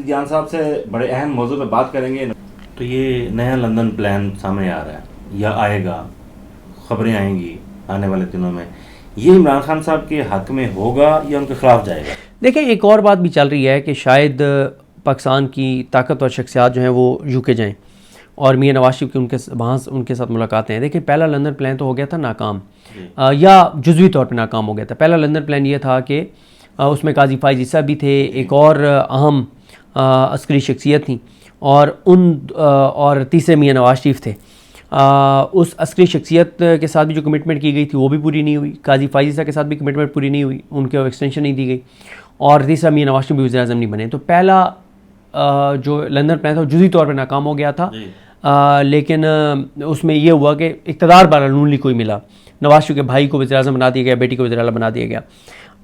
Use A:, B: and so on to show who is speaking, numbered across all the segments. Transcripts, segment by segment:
A: जान साहब से बड़े अहम मौजू पे बात करेंगे। तो ये नया लंदन प्लान सामने आ रहा है या आएगा, खबरें आएंगी आने वाले दिनों में, ये इमरान खान साहब के हक में होगा या उनके खिलाफ जाएगा?
B: देखिए, एक और बात भी चल रही है कि शायद पाकिस्तान की ताकतवर शख्सियात जो हैं वो यूके जाएं और मियां नवाज शरीफ की उनके साथ मुलाकातें हैं। देखिए, पहला लंदन प्लान तो हो गया था नाकाम, या जुज़वी तौर पे नाकाम हो गया था। पहला लंदन प्लान ये था कि उसमें काजी फाइज ईसा भी थे, एक और अहम अस्करी शख्सियत थी, और तीसरे मियां नवाज शरीफ थे। उस अस्करी शख्सियत के साथ भी जो कमिटमेंट की गई थी वो भी पूरी नहीं हुई। काजी फाइज ईसा के साथ भी कमिटमेंट पूरी नहीं हुई, उनके एक्सटेंशन नहीं दी गई, और तीसरा मियां नवाज शरीफ भी वज़ीर आज़म नहीं बने। तो पहला जो लंदन प्लान था वो जुज़वी तौर पर नाकाम हो गया था। लेकिन उसमें यह हुआ कि इक़्तिदार बारानून लीग को ही मिला, नवाज शरीफ के भाई को वज़ीर आज़म बना दिया गया, बेटी को वज़ीर आला बना दिया गया।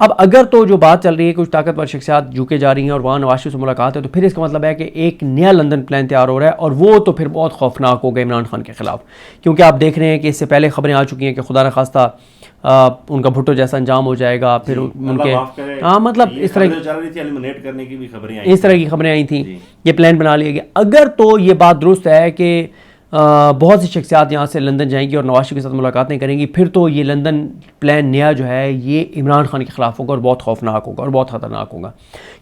B: अब अगर तो जो बात चल रही है कुछ ताकतवर शख्सियात यूके जा रही हैं और वहाँ नवाज शरीफ से मुलाकात है, तो फिर इसका मतलब है कि एक नया लंदन प्लान तैयार हो रहा है, और वो तो फिर बहुत खौफनाक होगा इमरान खान के ख़िलाफ़। क्योंकि आप देख रहे हैं कि इससे पहले खबरें आ चुकी हैं कि खुदा न खास्ता उनका भुट्टो जैसा अंजाम हो जाएगा, फिर उनके मतलब इस तरह की खबरें आई थी, ये प्लान बना लिया गया। अगर तो ये बात दुरुस्त है कि बहुत सी शख्सियात यहाँ से लंदन जाएंगी और नवाज शरीफ के साथ मुलाकातें करेंगी, फिर तो ये लंदन प्लान नया जो है ये इमरान खान के ख़िलाफ़ होगा और बहुत खौफनाक होगा और बहुत ख़तरनाक होगा।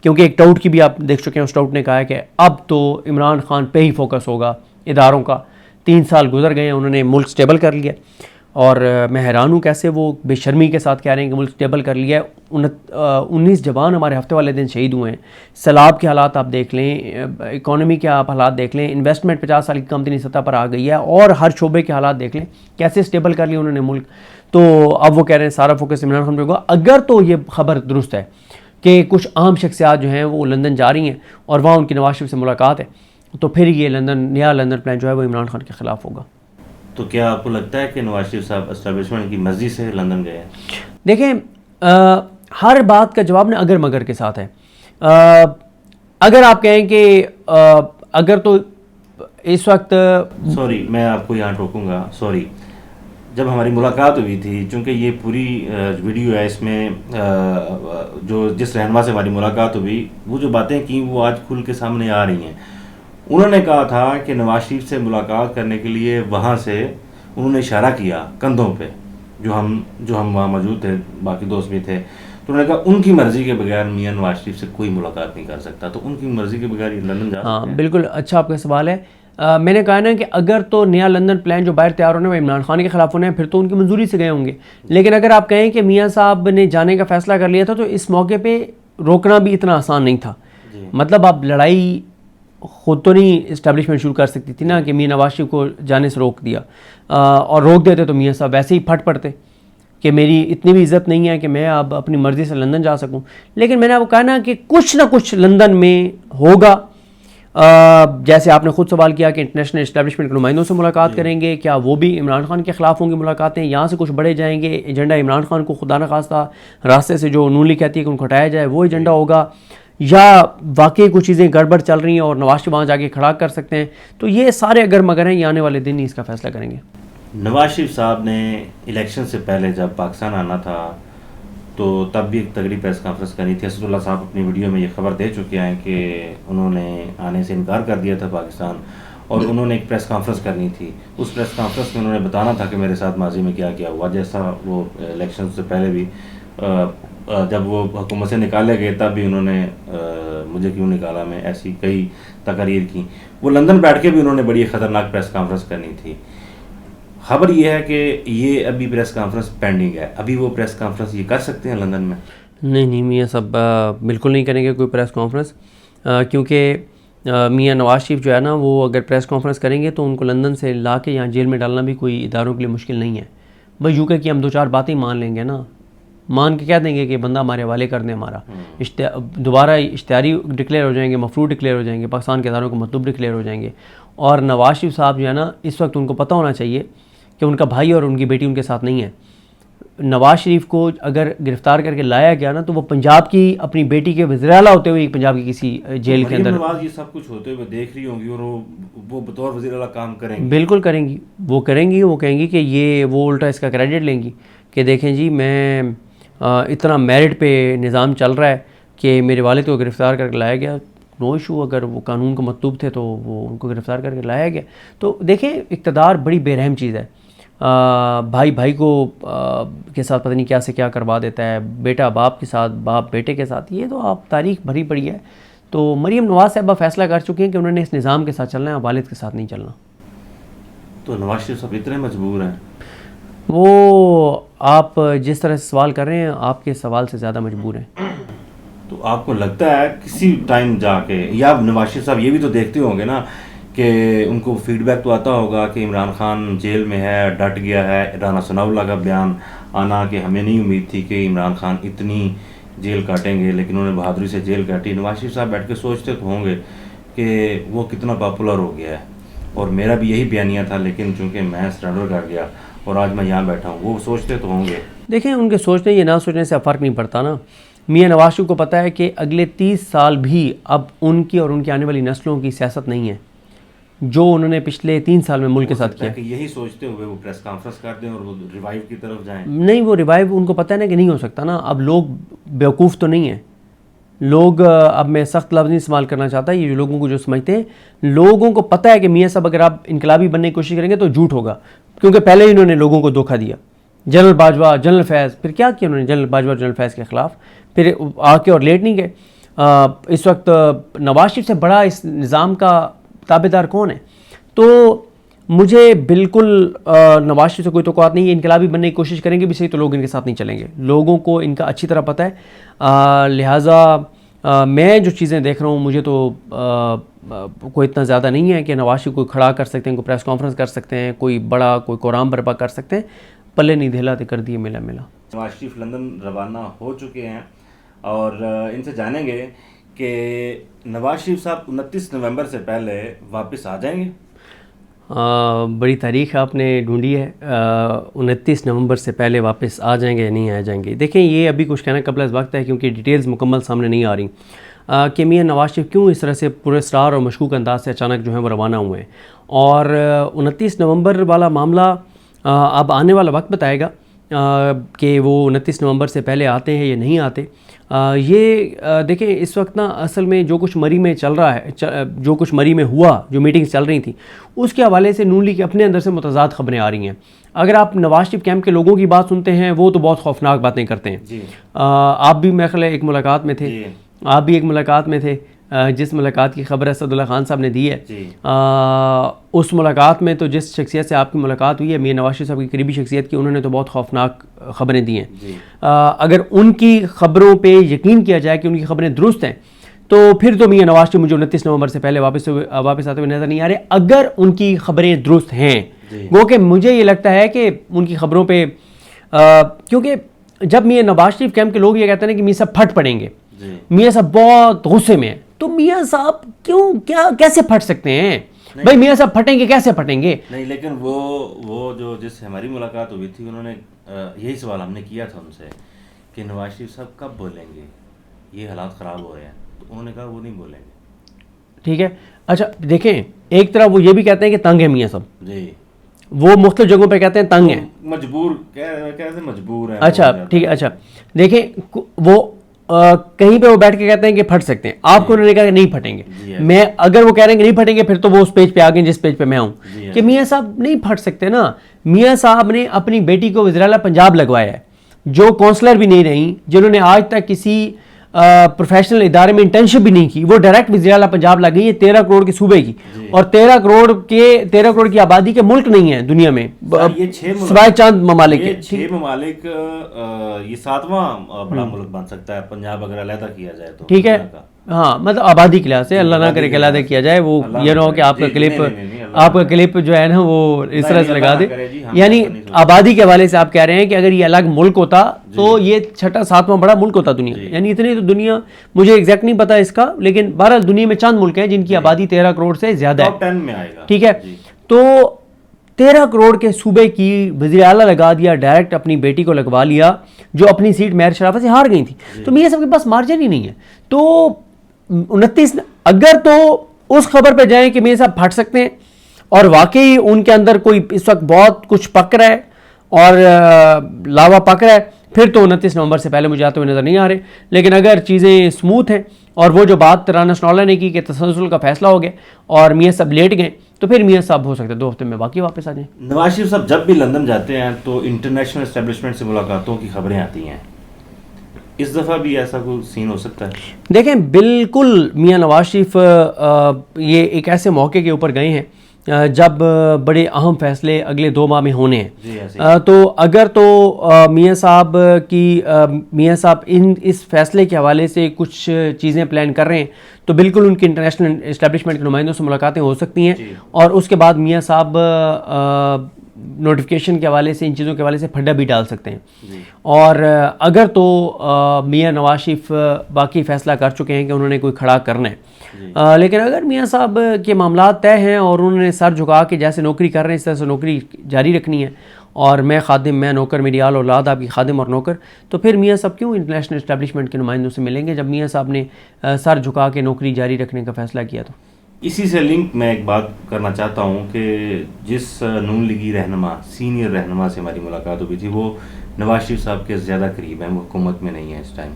B: क्योंकि एक टाउट की भी आप देख चुके हैं, उस टाउट ने कहा है कि अब तो इमरान खान पे ही फोकस होगा इदारों का। 3 साल गुजर गए हैं, उन्होंने मुल्क स्टेबल कर लिया, और मैं हैरान हूँ कैसे वो बेशर्मी के साथ कह रहे हैं कि मुल्क स्टेबल कर लिया है। 19 जवान हमारे हफ्ते वाले दिन शहीद हुए हैं। सैलाब के हालात आप देख लें, इकॉनमी के आप हालात देख लें, इन्वेस्टमेंट 50 साल की कमतरी सतह पर आ गई है, और हर शोबे के हालात देख लें कैसे स्टेबल कर लिया उन्होंने मुल्क। तो अब वो कह रहे हैं सारा फोकस इमरान खान पे होगा। अगर तो ये खबर दुरुस्त है कि कुछ अहम शख्सियात जो हैं वो लंदन जा रही हैं और वहाँ उनकी नवाज शरीफ से मुलाकात है, तो फिर ये नया लंदन प्लान जो है वो इमरान खान के ख़िलाफ़ होगा।
A: तो क्या आपको लगता है कि नवाज शरीफ साहब एस्टेब्लिशमेंट की मर्जी से लंदन गए हैं?
B: देखें, हर बात का जवाब ना अगर मगर के साथ है। अगर आप कहें कि अगर तो इस वक्त,
A: सॉरी मैं आपको यहाँ टोकूंगा, सॉरी, जब हमारी मुलाकात हुई थी, चूँकि ये पूरी वीडियो है, इसमें जो जिस रहनुमा से हमारी मुलाकात हुई, वो जो बातें की वो आज खुल के सामने आ रही हैं। उन्होंने कहा था कि नवाज शरीफ से मुलाकात करने के लिए वहाँ से उन्होंने इशारा किया कंधों पे, जो हम वहाँ मौजूद थे, बाकी दोस्त भी थे, तो उन्होंने कहा उनकी मर्ज़ी के बगैर मियां नवाज शरीफ से कोई मुलाकात नहीं कर सकता। तो उनकी मर्ज़ी के बगैर ये लंदन जा सकते हैं?
B: हाँ, बिल्कुल अच्छा आपका सवाल है। मैंने कहा ना कि अगर तो नया लंदन प्लान जो बाहर तैयार होने वो इमरान खान के खिलाफ होने हैं, फिर तो उनकी मंजूरी से गए होंगे। लेकिन अगर आप कहें कि मियाँ साहब ने जाने का फ़ैसला कर लिया था, तो इस मौके पर रोकना भी इतना आसान नहीं था। मतलब आप लड़ाई खुद तो नहीं इस्टेब्लिशमेंट शुरू कर सकती थी ना कि मियां नवाज शरीफ को जाने से रोक दिया, और रोक देते तो मियां साहब वैसे ही फट पड़ते कि मेरी इतनी भी इज़्ज़त नहीं है कि मैं अब अपनी मर्ज़ी से लंदन जा सकूं। लेकिन मैंने आपको कहा ना कि कुछ ना कुछ लंदन में होगा। जैसे आपने खुद सवाल किया कि इंटरनेशनल इस्टेब्लिशमेंट के नुमाइंदों से मुलाकात करेंगे, क्या वो भी इमरान खान के ख़िलाफ़ होंगी मुलाकातें? यहाँ से कुछ बड़े जाएंगे, एजेंडा इमरान खान को खुदा न खास्ता रास्ते से जो नून लीग कहती है कि उनको हटाया जाए, वो एजेंडा होगा, या वाकई कुछ चीज़ें गड़बड़ चल रही हैं और नवाज शरीफ वहाँ जाके खड़ा कर सकते हैं। तो ये सारे अगर मगर हैं, ये आने वाले दिन ही इसका फैसला करेंगे।
A: नवाज शरीफ साहब ने इलेक्शन से पहले जब पाकिस्तान आना था, तो तब भी एक तगड़ी प्रेस कॉन्फ्रेंस करनी थी। असदुल्ला साहब अपनी वीडियो में ये खबर दे चुके हैं कि उन्होंने आने से इनकार कर दिया था पाकिस्तान, और उन्होंने एक प्रेस कॉन्फ्रेंस करनी थी। उस प्रेस कॉन्फ्रेंस में उन्होंने बताना था कि मेरे साथ माजी में क्या क्या हुआ। जैसा वो इलेक्शन से पहले भी जब वो हुकूमत से निकाले गए, तब भी उन्होंने मुझे क्यों निकाला में ऐसी कई तकरीर की। वो लंदन बैठ के भी उन्होंने बड़ी ख़तरनाक प्रेस कॉन्फ्रेंस करनी थी। खबर ये है कि ये अभी प्रेस कॉन्फ्रेंस पेंडिंग है। अभी वो प्रेस कॉन्फ्रेंस ये कर सकते हैं लंदन में?
B: नहीं, मियाँ सब बिल्कुल नहीं करेंगे कोई प्रेस कॉन्फ्रेंस, क्योंकि मियाँ नवाज शरीफ जो है ना, वो अगर प्रेस कॉन्फ्रेंस करेंगे तो उनको लंदन से ला के यहाँ जेल में डालना भी कोई इदारों के लिए मुश्किल नहीं है। भाई यूके की हम 2-4 बातें मान लेंगे ना, मान के कह देंगे कि बंदा हमारे हवाले कर दें, हमारा दोबारा इश्तिहारी डिक्लेयर हो जाएंगे, मफरूर डिक्लेयर हो जाएंगे, पाकिस्तान के इदारों को मतलूब डिक्लेयर हो जाएंगे। और नवाज शरीफ साहब जो है ना, इस वक्त उनको पता होना चाहिए कि उनका भाई और उनकी बेटी उनके साथ नहीं है। नवाज शरीफ को अगर गिरफ्तार करके लाया गया ना, तो वो पंजाब की अपनी बेटी के वज़ीर आला होते हुए पंजाब की किसी जेल के अंदर,
A: नवाज ये सब कुछ होते हुए देख रही होंगी और वो बतौर वज़ीर आला काम करेंगी।
B: बिल्कुल करेंगी, वो करेंगी। वो कहेंगी कि ये वो उल्टा इसका क्रेडिट लेंगी कि देखें जी, मैं इतना मेरिट पे निज़ाम चल रहा है कि मेरे वालिद को गिरफ़्तार करके लाया गया, नो इशू, अगर वो कानून को मतलूब थे तो वो उनको गिरफ्तार करके लाया गया। तो देखें, इक़्तिदार बड़ी बेरहम चीज़ है। भाई भाई को के साथ पता नहीं क्या से क्या करवा देता है, बेटा बाप के साथ, बाप बेटे के साथ, ये तो आप तारीख भरी पड़ी है। तो मरीम नवाज़ साहबा फैसला कर चुकी हैं कि उन्होंने इस निज़ाम के साथ चलना है, वालिद के साथ नहीं चलना।
A: तो नवाज शरीफ साहब इतने मजबूर हैं?
B: वो आप जिस तरह से सवाल कर रहे हैं, आपके सवाल से ज़्यादा मजबूर हैं।
A: तो आपको लगता है किसी टाइम जाके, या नवाज शरीफ साहब ये भी तो देखते होंगे ना कि उनको फीडबैक तो आता होगा कि इमरान खान जेल में है, डट गया है, राना सनाउल्लाह का बयान आना कि हमें नहीं उम्मीद थी कि इमरान खान इतनी जेल काटेंगे, लेकिन उन्होंने बहादुरी से जेल काटी। नवाज शरीफ साहब बैठ के सोचते तो होंगे कि वो कितना पॉपुलर हो गया है और मेरा भी यही बयानिया था, लेकिन चूंकि मैं सरेंडर कर गया और आज मैं यहाँ बैठा हूँ, वो सोचते तो होंगे।
B: देखें, उनके सोचने या ना सोचने से फ़र्क नहीं पड़ता ना। मियां नवाज शरीफ को पता है कि अगले 30 साल भी अब उनकी और उनकी आने वाली नस्लों की सियासत नहीं है जो उन्होंने पिछले 3 साल में मुल्क के साथ किया।
A: कि यही सोचते हुए वो प्रेस कॉन्फ्रेंस कर दें और वो रिवाइव की तरफ जाएं।
B: नहीं, वो रिवाइव उनको पता है ना कि नहीं हो सकता ना। अब लोग बेवकूफ़ तो नहीं है लोग। अब मैं सख्त लफ्ज़ नहीं इस्तेमाल करना चाहता, ये लोगों को जो समझते हैं, लोगों को पता है कि मियाँ साहब अगर आप इनकलाबी बनने की कोशिश करेंगे तो झूठ होगा, क्योंकि पहले ही इन्होंने लोगों को धोखा दिया। जनरल बाजवा, जनरल फैज़, फिर क्या किया उन्होंने जनरल बाजवा जनरल फैज़ के ख़िलाफ़, फिर आके और लेट नहीं गए। इस वक्त नवाज शरीफ से बड़ा इस निज़ाम का ताबेदार कौन है? तो मुझे बिल्कुल नवाज शरीफ से कोई तौक़्क़ात नहीं है। इनकलाबी बनने की कोशिश करेंगे भी सही तो लोग इनके साथ नहीं चलेंगे। लोगों को इनका अच्छी तरह पता है। लिहाजा मैं जो चीज़ें देख रहा हूँ, मुझे तो कोई इतना ज़्यादा नहीं है कि नवाज शरीफ कोई खड़ा कर सकते हैं, कोई प्रेस कॉन्फ्रेंस कर सकते हैं, कोई बड़ा कोई कोराम बर्पा कर सकते हैं। पल्ले नहीं धेला तो कर दिए मिला मिला।
A: नवाज शरीफ लंदन रवाना हो चुके हैं और इनसे जानेंगे कि नवाज शरीफ साहब 29 नवंबर से पहले वापस आ जाएंगे।
B: बड़ी तारीख आपने ढूंढी है। 29 नवंबर से पहले वापस आ जाएंगे या नहीं आ जाएंगे? देखें, ये अभी कुछ कहना कबल इस वक्त है, क्योंकि डिटेल्स मुकम्मल सामने नहीं आ रही कि मियां नवाज शरीफ क्यों इस तरह से पूरे स्टार और मशकूक अंदाज से अचानक जो है वो रवाना हुए हैं। और 29 नवंबर वाला मामला अब आने वाला वक्त बताएगा कि वो 29 नवंबर से पहले आते हैं या नहीं आते। देखें, इस वक्त ना असल में जो कुछ मरी में चल रहा है, जो कुछ मरी में हुआ, जो मीटिंग्स चल रही थी, उसके हवाले से नून लीग के अपने अंदर से मुतज़ाद खबरें आ रही हैं। अगर आप नवाज शरीफ कैंप के लोगों की बात सुनते हैं, वो तो बहुत खौफनाक बातें करते हैं। आप भी मेरे ख्याल एक मुलाकात में थे, आप भी एक मुलाकात में थे, जिस मुलाकात की खबर असदुल्ला खान साहब ने दी है। उस मुलाकात में तो जिस शख्सियत से आपकी मुलाकात हुई है, मियां नवाज शरीफ साहब की करीबी शख्सियत की, उन्होंने तो बहुत खौफनाक खबरें दी हैं। अगर उनकी खबरों पे यकीन किया जाए कि उनकी खबरें दुरुस्त हैं, तो फिर तो मियां नवाज शरीफ मुझे 29 नवंबर से पहले वापस आते हुए नज़र नहीं आ रहे। अगर उनकी खबरें दुरुस्त हैं, वो कि मुझे ये लगता है कि उनकी खबरों पर, क्योंकि जब मियां नवाज शरीफ कैंप के लोग ये कहते हैं कि मियां साहब फट पड़ेंगे, मियां साहब बहुत गुस्से में है, तो मियां साहब क्यों, क्या, कैसे फट सकते हैं भाई? मियां साहब फटेंगे, कैसे फटेंगे?
A: नहीं, लेकिन वो जो जिससे हमारी मुलाकात हुई थी, उन्होंने यही सवाल हमने किया था उनसे कि नवाज शरीफ साहब कब बोलेंगे, ये हालात ख़राब हो रहे हैं, तो उन्होंने कहा वो नहीं बोलेंगे।
B: ठीक है, अच्छा देखें, एक तरफ वो ये भी कहते हैं कि तंग है मियां साहब जी, वो मुख्तलिफ जगहों पे कहते हैं तंग है,
A: मजबूर, कैसे मजबूर है।
B: अच्छा ठीक है, अच्छा देखें, वो कहीं पे वो बैठ के कहते हैं कि फट सकते हैं, आपको उन्होंने कहा कि नहीं फटेंगे। मैं अगर वो कह रहे हैं कि नहीं फटेंगे, फिर तो वो उस पेज पे आ गए जिस पेज पे मैं हूं कि मियां साहब नहीं फट सकते ना। मियां साहब ने अपनी बेटी को वज़ीर आला पंजाब लगवाया है, जो काउंसलर भी नहीं रही, जिन्होंने आज तक किसी प्रोफेशनल इदारे में इंटर्नशिप भी नहीं की, वो डायरेक्ट वज़ीर आला पंजाब लग गई है 13 करोड़ के सूबे की, और 13 करोड़ की आबादी के मुल्क नहीं है दुनिया में सिवाय चंद ममालिक के।
A: 6 ममालिक, ये 7वां बड़ा मुल्क बन सकता है पंजाब अगर अलहदा किया जाए तो।
B: ठीक है, हाँ, मतलब आबादी के लिहाज से, अल्लाह ना करे कि अलहदा किया जाए, वो ये ना हो कि आपका क्लिप जो है ना वो इस तरह से लगा दे। यानी आबादी के हवाले से आप कह रहे हैं कि अगर ये अलग मुल्क होता तो ये 6-7वां बड़ा मुल्क होता दुनिया। यानी इतनी तो दुनिया, मुझे एग्जैक्ट नहीं पता इसका, लेकिन बहरहाल दुनिया में चंद मुल्क हैं जिनकी आबादी 13 करोड़ से ज्यादा है। ठीक है, तो 13 करोड़ के सूबे की वज़ीर आला लगा दिया, डायरेक्ट अपनी बेटी को लगवा लिया, जो अपनी सीट मेहर शराफत से हार गई थी। तो मियां साहब के पास मार्जिन ही नहीं है। तो 29, अगर तो उस खबर पे जाएं कि मियां साहब फट सकते हैं और वाकई उनके अंदर कोई इस वक्त बहुत कुछ पक रहा है और लावा पक रहा है, फिर तो 29 नवंबर से पहले मुझे आते हुए नज़र नहीं आ रहे। लेकिन अगर चीज़ें स्मूथ हैं और वो जो बात राना सनौला ने की कि तसलसल का फैसला हो गया और मियाँ साहब लेट गए, तो फिर मियाँ साहब हो सकता है 2 हफ्ते में बाकी वापस आ जाएं।
A: नवाज शरीफ साहब जब भी लंदन जाते हैं तो इंटरनेशनल एस्टेब्लिशमेंट से मुलाकातों की खबरें आती हैं, इस दफ़ा भी ऐसा कोई सीन हो सकता है?
B: देखें, बिल्कुल मियाँ नवाज शरीफ ये एक ऐसे मौके के ऊपर गए हैं जब बड़े अहम फैसले अगले 2 माह में होने हैं। तो अगर तो मियाँ साहब इस फैसले के हवाले से कुछ चीज़ें प्लान कर रहे हैं, तो बिल्कुल उनकी इंटरनेशनल इस्टेब्लिशमेंट के नुमाइंदों से मुलाकातें हो सकती हैं और उसके बाद मियाँ साहब नोटिफिकेशन के हवाले से, इन चीज़ों के हवाले से फड्डा भी डाल सकते हैं। और अगर तो मियाँ नवाज शरीफ बाकी फ़ैसला कर चुके हैं कि उन्होंने कोई खड़ा करना है, लेकिन अगर मियाँ साहब के मामला तय हैं और उन्होंने सर झुका के जैसे नौकरी कर रहे हैं इस तरह से नौकरी जारी रखनी है और मैं खादिम, मैं नौकर, मेरी आल औलाद आपकी खादिम और नौकर, तो फिर मियाँ साहब क्यों इंटरनेशनल इस्टेब्लिशमेंट के नुमाइंदों से मिलेंगे जब मियाँ साहब ने सर झुका के नौकरी जारी रखने का फ़ैसला किया? तो
A: इसी से लिंक मैं एक बात करना चाहता हूँ कि जिस नून लीगी रहनुमा, सीनियर रहनुमा से हमारी मुलाकात हुई थी, वो नवाज शरीफ साहब के ज़्यादा करीब हैं, वो हुकूमत में नहीं है इस टाइम।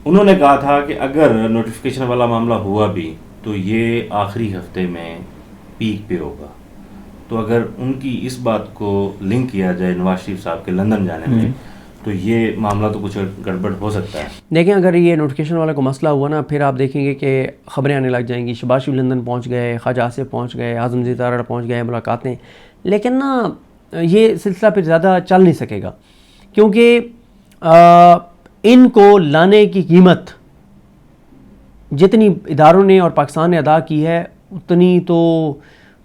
A: उन्होंने कहा था कि अगर नोटिफिकेशन वाला मामला हुआ भी तो ये आखिरी हफ्ते में पीक पे होगा। तो अगर उनकी इस बात को लिंक किया जाए नवाज शरीफ साहब के लंदन जाने में, तो ये मामला तो कुछ गड़बड़ हो सकता है।
B: देखें, अगर ये नोटिफिकेशन वाला को मसला हुआ ना, फिर आप देखेंगे कि ख़बरें आने लग जाएंगी, शहबाज शरीफ लंदन पहुंच गए, ख्वाजा आसिफ पहुंच गए, आज़म ज़ीतारा पहुंच गए, मुलाकातें, लेकिन ना ये सिलसिला फिर ज़्यादा चल नहीं सकेगा क्योंकि इनको लाने की कीमत जितनी इदारों ने और पाकिस्तान ने अदा की है उतनी तो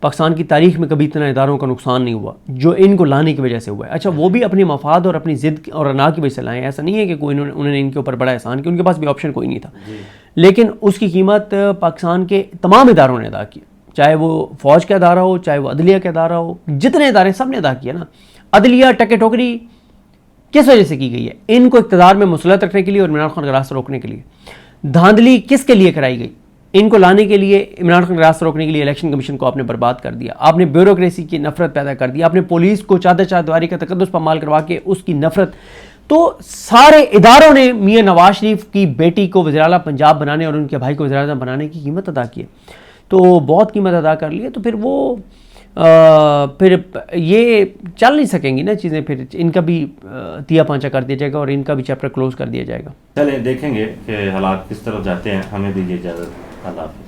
B: पाकिस्तान की तारीख में कभी इतना इदारों का नुकसान नहीं हुआ जो इनको लाने की वजह से हुआ है। अच्छा, वो भी अपने मफाद और अपनी ज़िद और अना की वजह से लाए, ऐसा नहीं है कि कोई उन्होंने इनके ऊपर बड़ा एहसान किया, उनके पास भी ऑप्शन कोई नहीं था, लेकिन उसकी कीमत पाकिस्तान के तमाम इदारों ने अदा की, चाहे वो फ़ौज का अदारा हो, चाहे वो अदलिया का अदारा हो, जितने इदारे सब ने अदा किया ना। अदलिया टके टोकरी किस वजह से की गई है? इनको इक़्तिदार में मुसलत रखने के लिए और इमरान खान का रास्ता रोकने के लिए। धांधली किसके लिए कराई गई? इनको लाने के लिए, इमरान खान का रास्ता रोकने के लिए इलेक्शन कमीशन को आपने बर्बाद कर दिया, आपने ब्यूरोक्रेसी की नफरत पैदा कर दी, आपने पुलिस को चादर चारदीवारी का तकद्दुस पामाल करवा के उसकी नफरत। तो सारे इदारों ने मियाँ नवाज शरीफ की बेटी को वज़ीर आला पंजाब बनाने और उनके भाई को वज़ीर आज़म बनाने की कीमत अदा की है, तो बहुत कीमत अदा कर ली है। तो फिर वो फिर ये चल नहीं सकेंगी ना चीज़ें, फिर इनका भी तिया पांचा कर दिया जाएगा और इनका भी चैप्टर क्लोज कर दिया जाएगा।
A: चलें देखेंगे कि हालात किस तरफ जाते हैं। हमें दीजिए इजाज़त। अल्लाह हाफ़िज़।